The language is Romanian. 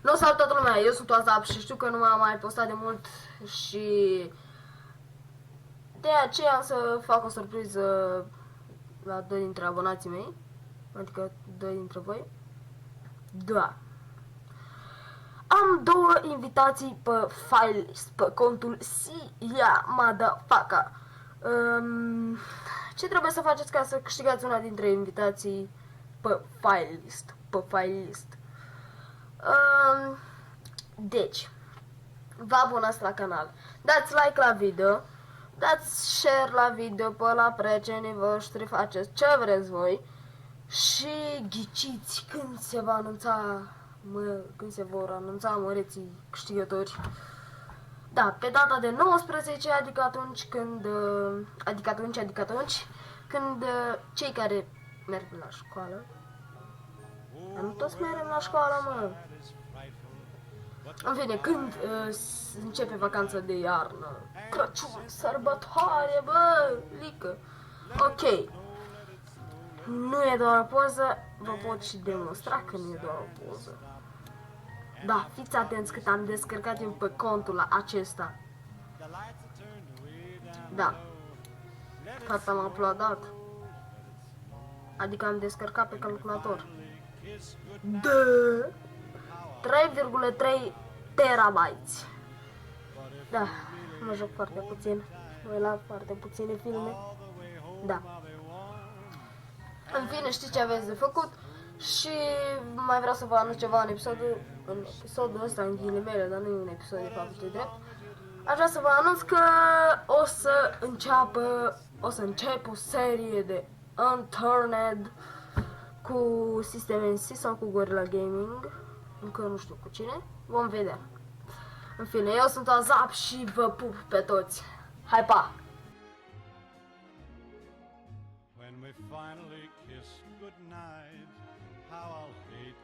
Nu salut toată lumea, eu sunt Azap și știu că nu m-am mai postat de mult și de aceea am să fac o surpriză la 2 dintre abonații mei, adică 2 dintre voi. Da. Am 2 invitații pe Filelist, pe contul Sia Motherfucker. Ce trebuie să faceți ca să câștigați una dintre invitații pe Filelist? Deci, vă abonați la canal, dați like la video, dați share la video pe la prietenii voștri, faceți ce vreți voi și ghiciți când se va anunța, când se vor anunța măreții câștigători. Da, pe data de 19, adică atunci când, când cei care merg la școală, nu toți mergem la școală, mă. În fine, când începe vacanța de iarnă, Crăciun, sărbătoare, bă, lică. Ok. Nu e doar o poză, vă pot și demonstra că nu e doar o poză. Da, fiți atenți cât am descărcat eu pe contul acesta. Da. Fapt am uploadat. Adică am descărcat pe calculator. Da. 3,3 terabytes. Da, mă joc foarte puțin. Mă la foarte puține filme. Da. În fine, știți ce aveți de făcut. Și mai vreau să vă anunț ceva în episodul ăsta, în ghilimele, dar nu e un episod de fapt de drept. Aș vrea să vă anunț că o să încep o serie de Unturned cu System NC sau cu Gorilla Gaming. Încă nu știu cu cine. Vom vedea. În fine, eu sunt Azap și vă pup pe toți. Hai, pa! When we finally kiss goodnight, how I'll hate